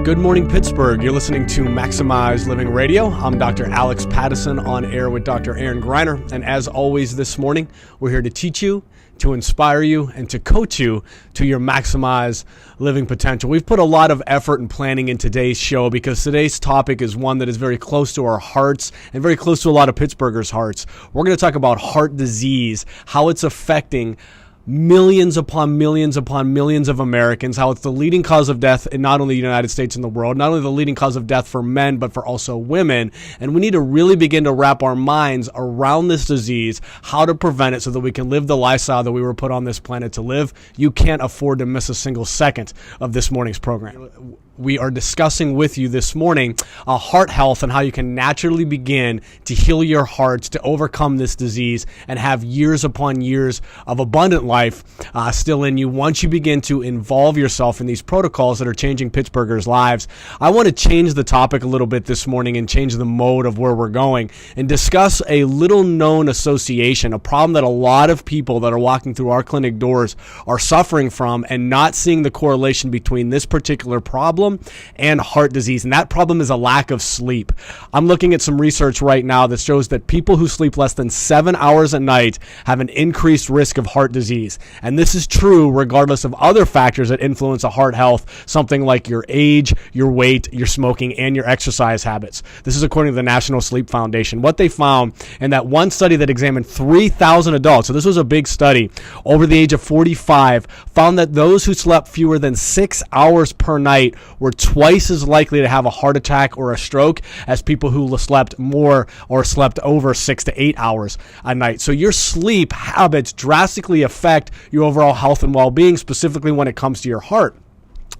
Good morning, Pittsburgh. You're listening to Maximize Living Radio. I'm Dr. Alex Pattison, on air with Dr. Aaron Greiner. And as always this morning, we're here to teach you, to inspire you, and to coach you to your maximize living potential. We've put a lot of effort and planning in today's show because today's topic is one that is very close to our hearts and very close to a lot of Pittsburghers' hearts. We're going to talk about heart disease, how it's affecting millions upon millions upon millions of Americans, how it's the leading cause of death in not only the United States and the world, not only the leading cause of death for men, but for also women. And we need to really begin to wrap our minds around this disease, how to prevent it so that we can live the lifestyle that we were put on this planet to live. You can't afford to miss a single second of this morning's program. We are discussing with you this morning heart health and how you can naturally begin to heal your hearts, to overcome this disease, and have years upon years of abundant life still in you once you begin to involve yourself in these protocols that are changing Pittsburghers' lives. I want to change the topic a little bit this morning and change the mode of where we're going and discuss a little known association, a problem that a lot of people that are walking through our clinic doors are suffering from and not seeing the correlation between this particular problem and heart disease. And that problem is a lack of sleep. I'm looking at some research right now that shows that people who sleep less than 7 hours a night have an increased risk of heart disease. And this is true regardless of other factors that influence a heart health, something like your age, your weight, your smoking, and your exercise habits. This is according to the National Sleep Foundation. What they found in that one study that examined 3,000 adults, so this was a big study, over the age of 45, found that those who slept fewer than 6 hours per night were twice as likely to have a heart attack or a stroke as people who slept more or slept over 6 to 8 hours a night. So your sleep habits drastically affect your overall health and well-being, specifically when it comes to your heart.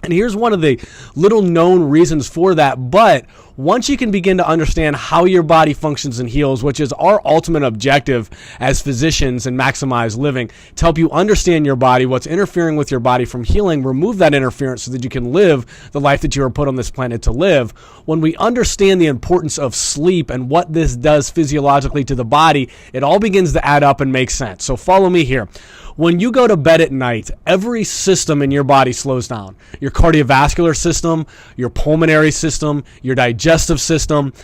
And here's one of the little known reasons for that, but once you can begin to understand how your body functions and heals, which is our ultimate objective as physicians and Maximize Living, to help you understand your body, what's interfering with your body from healing, remove that interference so that you can live the life that you were put on this planet to live. When we understand the importance of sleep and what this does physiologically to the body, it all begins to add up and make sense. So follow me here. When you go to bed at night, every system in your body slows down. Your cardiovascular system, your pulmonary system, your digestive system.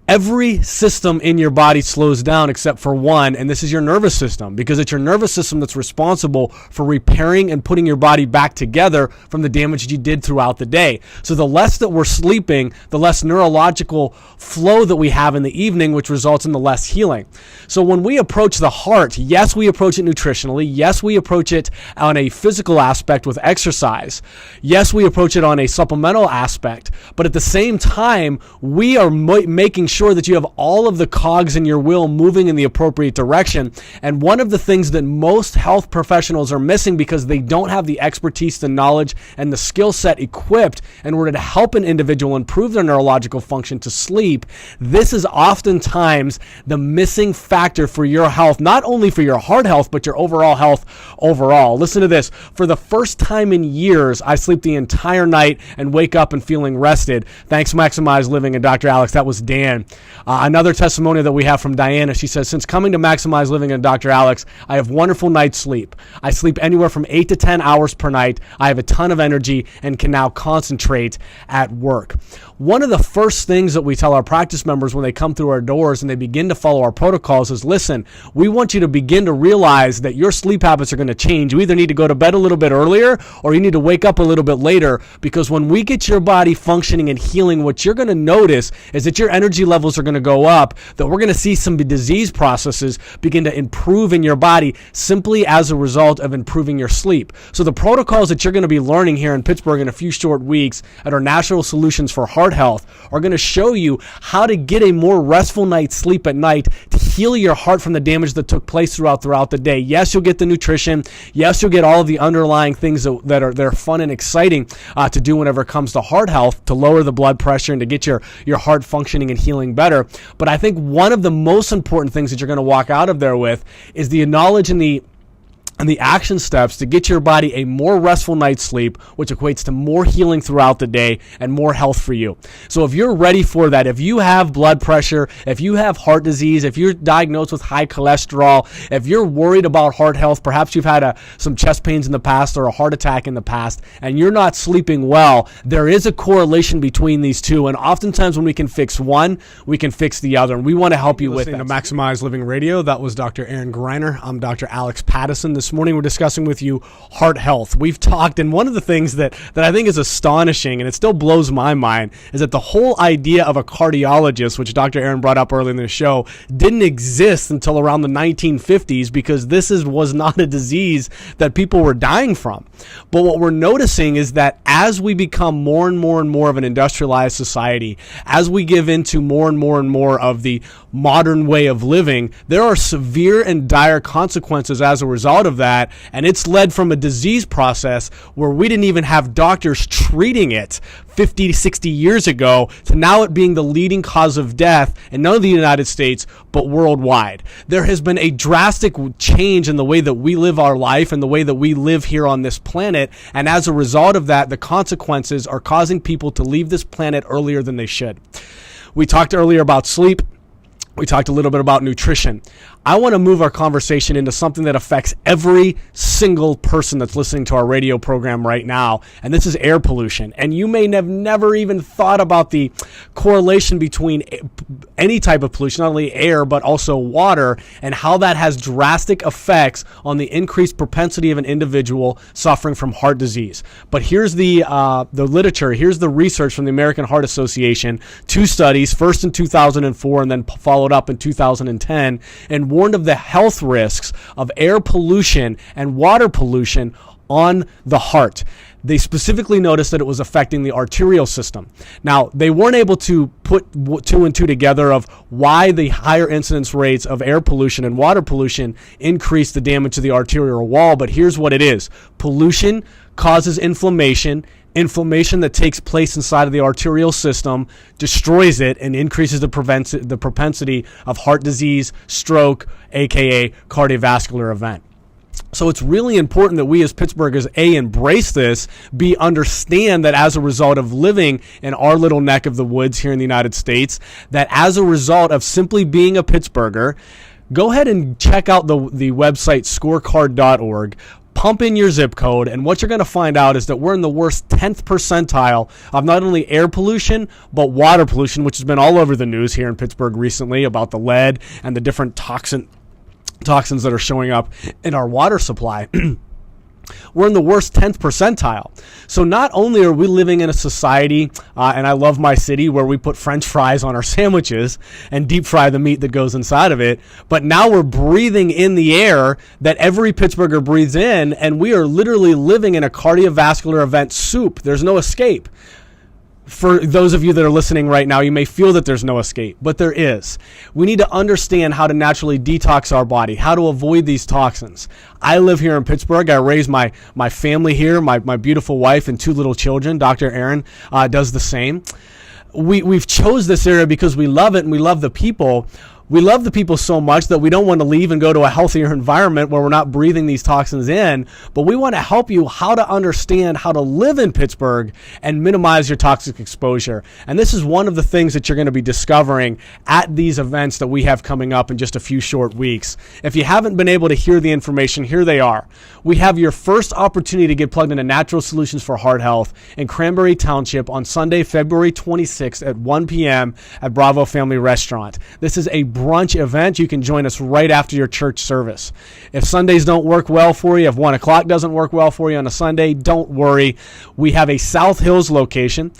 Every system in your body slows down except for one, and this is your nervous system, because it's your nervous system that's responsible for repairing and putting your body back together from the damage that you did throughout the day. So the less that we're sleeping, the less neurological flow that we have in the evening, which results in the less healing. So when we approach the heart, yes, we approach it nutritionally. Yes, we approach it on a physical aspect with exercise. Yes, we approach it on a supplemental aspect. But at the same time, we are making sure that you have all of the cogs in your wheel moving in the appropriate direction. And one of the things that most health professionals are missing because they don't have the expertise, the knowledge, and the skill set equipped in order to help an individual improve their neurological function to sleep, this is oftentimes the missing factor for your health, not only for your heart health, but your overall health overall. Listen to this. For the first time in years, I sleep the entire night and wake up and feeling rested. Thanks, Maximize Living and Dr. Alex. That was Dan. Another testimony that we have from Diana, she says, since coming to Maximize Living and Dr. Alex, I have wonderful night's sleep. I sleep anywhere from 8 to 10 hours per night. I have a ton of energy and can now concentrate at work. One of the first things that we tell our practice members when they come through our doors and they begin to follow our protocols is, listen, we want you to begin to realize that your sleep habits are going to change. You either need to go to bed a little bit earlier or you need to wake up a little bit later, because when we get your body functioning and healing, what you're going to notice is that your energy levels are going to go up, that we're going to see some disease processes begin to improve in your body simply as a result of improving your sleep. So the protocols that you're going to be learning here in Pittsburgh in a few short weeks at our National Solutions for Heart Health are going to show you how to get a more restful night's sleep at night to heal your heart from the damage that took place throughout the day. Yes, you'll get the nutrition. Yes, you'll get all of the underlying things that are fun and exciting to do whenever it comes to heart health, to lower the blood pressure and to get your heart functioning and healing better. But I think one of the most important things that you're going to walk out of there with is the knowledge and the and the action steps to get your body a more restful night's sleep, which equates to more healing throughout the day and more health for you. So if you're ready for that, if you have blood pressure, if you have heart disease, if you're diagnosed with high cholesterol, if you're worried about heart health, perhaps you've had some chest pains in the past or a heart attack in the past, and you're not sleeping well, there is a correlation between these two. And oftentimes when we can fix one, we can fix the other. And we want to help you with that. To Maximize Living Radio, that was Dr. Aaron Greiner. I'm Dr. Alex Pattison. This morning we're discussing with you heart health. We've talked, and one of the things that I think is astonishing, and it still blows my mind, is that the whole idea of a cardiologist, which Dr. Aaron brought up earlier in the show, didn't exist until around the 1950s, because this was not a disease that people were dying from. But what we're noticing is that as we become more and more and more of an industrialized society, as we give into more and more of the modern way of living, there are severe and dire consequences as a result of that, and it's led from a disease process where we didn't even have doctors treating it 50 to 60 years ago to now it being the leading cause of death, and not only in the United States, but worldwide. There has been a drastic change in the way that we live our life and the way that we live here on this planet, and as a result of that, the consequences are causing people to leave this planet earlier than they should. We talked earlier about sleep. We talked a little bit about nutrition. I want to move our conversation into something that affects every single person that's listening to our radio program right now, and this is air pollution. And you may have never even thought about the correlation between any type of pollution, not only air, but also water, and how that has drastic effects on the increased propensity of an individual suffering from heart disease. But here's the literature, here's the research from the American Heart Association, 2 studies, first in 2004 and then followed up in 2010, and warned of the health risks of air pollution and water pollution on the heart. They specifically noticed that it was affecting the arterial system. Now, they weren't able to put 2 and 2 together of why the higher incidence rates of air pollution and water pollution increase the damage to the arterial wall, but here's what it is. Pollution causes inflammation. Inflammation that takes place inside of the arterial system destroys it and increases the propensity of heart disease, stroke, aka cardiovascular event. So it's really important that we as Pittsburghers, embrace this, understand that as a result of living in our little neck of the woods here in the United States, that as a result of simply being a Pittsburgher, go ahead and check out the website scorecard.org. Pump in your zip code, and what you're going to find out is that we're in the worst 10th percentile of not only air pollution, but water pollution, which has been all over the news here in Pittsburgh recently about the lead and the different toxins that are showing up in our water supply. We're in the worst 10th percentile. So not only are we living in a society, and I love my city, where we put French fries on our sandwiches and deep fry the meat that goes inside of it, but now we're breathing in the air that every Pittsburgher breathes in, and we are literally living in a cardiovascular event soup. There's no escape. For those of you that are listening right now, you may feel that there's no escape, but there is. We need to understand how to naturally detox our body, how to avoid these toxins. I live here in Pittsburgh. I raised my family here, my beautiful wife and 2 little children. Dr. Aaron does the same. We've chose this area because we love it and we love the people. We love the people so much that we don't want to leave and go to a healthier environment where we're not breathing these toxins in, but we want to help you how to understand how to live in Pittsburgh and minimize your toxic exposure. And this is one of the things that you're going to be discovering at these events that we have coming up in just a few short weeks. If you haven't been able to hear the information, here they are. We have your first opportunity to get plugged into Natural Solutions for Heart Health in Cranberry Township on Sunday, February 26th at 1 p.m. at Bravo Family Restaurant. This is a brunch event. You can join us right after your church service. If Sundays don't work well for you, if 1 o'clock doesn't work well for you on a Sunday, don't worry. We have a South Hills location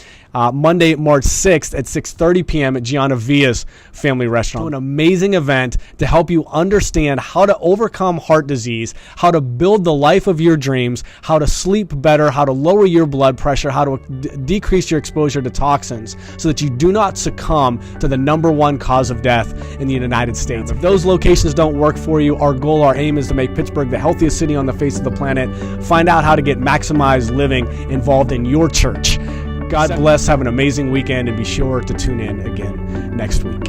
Monday, March 6th at 6:30 p.m. at Gianna Villa's Family Restaurant. An amazing event to help you understand how to overcome heart disease, how to build the life of your dreams, how to sleep better, how to lower your blood pressure, how to decrease your exposure to toxins so that you do not succumb to the #1 cause of death in the United States. If those locations don't work for you, our goal, our aim is to make Pittsburgh the healthiest city on the face of the planet. Find out how to get maximized living involved in your church. God bless. Have an amazing weekend, and be sure to tune in again next week.